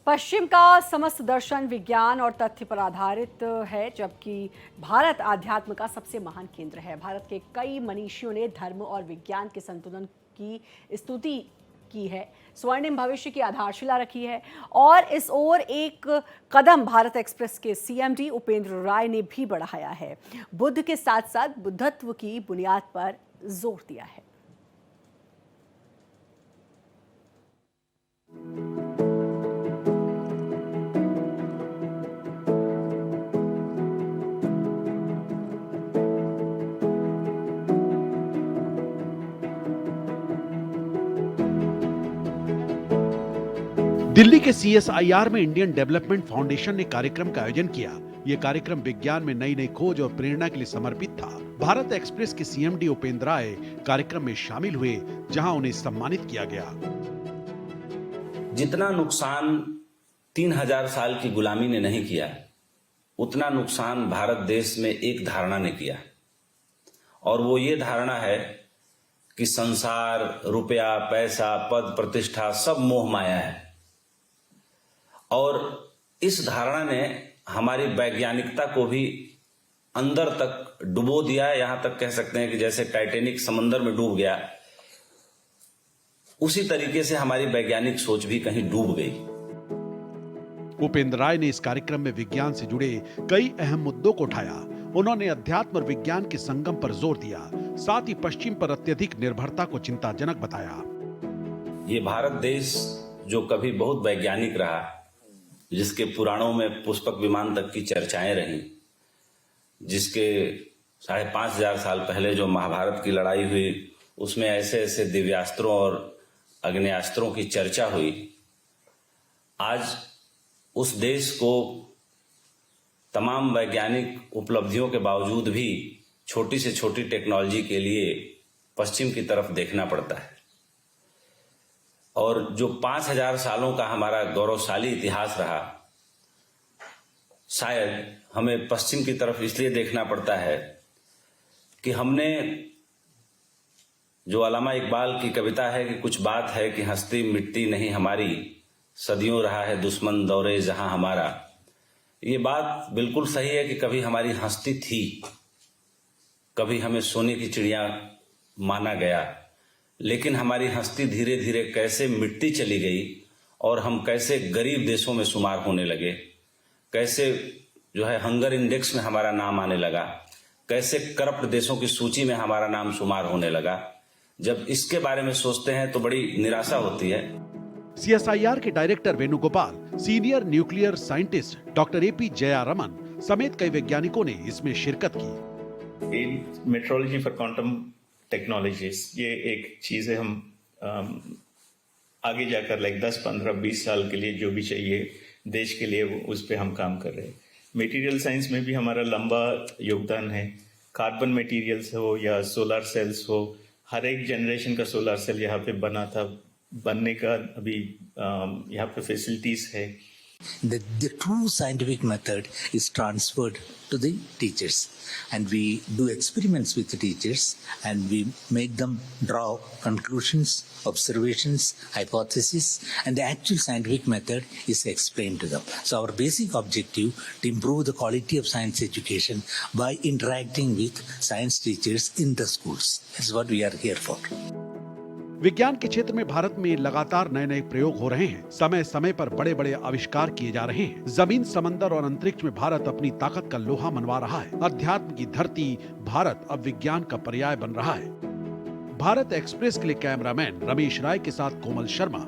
पश्चिम का समस्त दर्शन विज्ञान और तथ्य पर आधारित है, जबकि भारत आध्यात्म का सबसे महान केंद्र है। भारत के कई मनीषियों ने धर्म और विज्ञान के संतुलन की स्तुति की है, स्वर्णिम भविष्य की आधारशिला रखी है। और इस ओर एक कदम भारत एक्सप्रेस के सीएमडी उपेंद्र राय ने भी बढ़ाया है। बुद्ध के साथ साथ बुद्धत्व की बुनियाद पर जोर दिया है। दिल्ली के सीएसआईआर में इंडियन डेवलपमेंट फाउंडेशन ने कार्यक्रम का आयोजन किया। ये कार्यक्रम विज्ञान में नई नई खोज और प्रेरणा के लिए समर्पित था। भारत एक्सप्रेस के सीएमडी उपेंद्र राय कार्यक्रम में शामिल हुए, जहां उन्हें सम्मानित किया गया। जितना नुकसान 3000 साल की गुलामी ने नहीं किया, उतना नुकसान भारत देश में एक धारणा ने किया, और वो ये धारणा है कि संसार, रुपया, पैसा, पद, प्रतिष्ठा सब मोह माया है। और इस धारणा ने हमारी वैज्ञानिकता को भी अंदर तक डुबो दिया। यहां तक कह सकते हैं कि जैसे टाइटैनिक समंदर में डूब गया, उसी तरीके से हमारी वैज्ञानिक सोच भी कहीं डूब गई। उपेंद्र राय ने इस कार्यक्रम में विज्ञान से जुड़े कई अहम मुद्दों को उठाया। उन्होंने अध्यात्म और विज्ञान के संगम पर जोर दिया, साथ ही पश्चिम पर अत्यधिक निर्भरता को चिंताजनक बताया। ये भारत देश जो कभी बहुत वैज्ञानिक रहा, जिसके पुराणों में पुष्पक विमान तक की चर्चाएं रही, जिसके 5500 साल पहले जो महाभारत की लड़ाई हुई, उसमें ऐसे ऐसे दिव्यास्त्रों और अग्नेयास्त्रों की चर्चा हुई, आज उस देश को तमाम वैज्ञानिक उपलब्धियों के बावजूद भी छोटी से छोटी टेक्नोलॉजी के लिए पश्चिम की तरफ देखना पड़ता है। और जो 5000 सालों का हमारा गौरवशाली इतिहास रहा, शायद हमें पश्चिम की तरफ इसलिए देखना पड़ता है कि हमने, जो अल्लामा इकबाल की कविता है कि कुछ बात है कि हस्ती मिट्टी नहीं हमारी, सदियों रहा है दुश्मन दौरे जहां हमारा। ये बात बिल्कुल सही है कि कभी हमारी हस्ती थी, कभी हमें सोने की चिड़िया माना गया, लेकिन हमारी हस्ती धीरे धीरे कैसे मिटती चली गई और हम कैसे गरीब देशों में शुमार होने लगे, कैसे जो है हंगर इंडेक्स में हमारा नाम आने लगा, कैसे करप्ट देशों की सूची में हमारा नाम शुमार होने लगा। जब इसके बारे में सोचते हैं तो बड़ी निराशा होती है। सीएसआईआर के director Venugopal, senior nuclear scientist doctor AP Jayaraman समेत कई वैज्ञानिकों ने इसमें शिरकत की। In metrology for quantum technologies, ये एक चीज है। हम आगे जाकर 10, 15, 20 साल के लिए जो भी चाहिए देश के लिए, उस पर हम काम कर रहे हैं। मटेरियल साइंस में भी हमारा लंबा योगदान है। कार्बन मटेरियल्स हो या सोलर सेल्स हो, हर एक जनरेशन का सोलर सेल यहाँ पे बना था, बनने का अभी यहाँ पे फैसिलिटीज है। The true scientific method is transferred to the teachers, and we do experiments with the teachers, and we make them draw conclusions, observations, hypotheses, and the actual scientific method is explained to them. So our basic objective to improve the quality of science education by interacting with science teachers in the schools. That's what we are here for. विज्ञान के क्षेत्र में भारत में लगातार नए नए प्रयोग हो रहे हैं। समय समय पर बड़े बड़े आविष्कार किए जा रहे हैं। जमीन, समंदर और अंतरिक्ष में भारत अपनी ताकत का लोहा मनवा रहा है। अध्यात्म की धरती भारत अब विज्ञान का पर्याय बन रहा है। भारत एक्सप्रेस के लिए कैमरामैन रमेश राय के साथ कोमल शर्मा।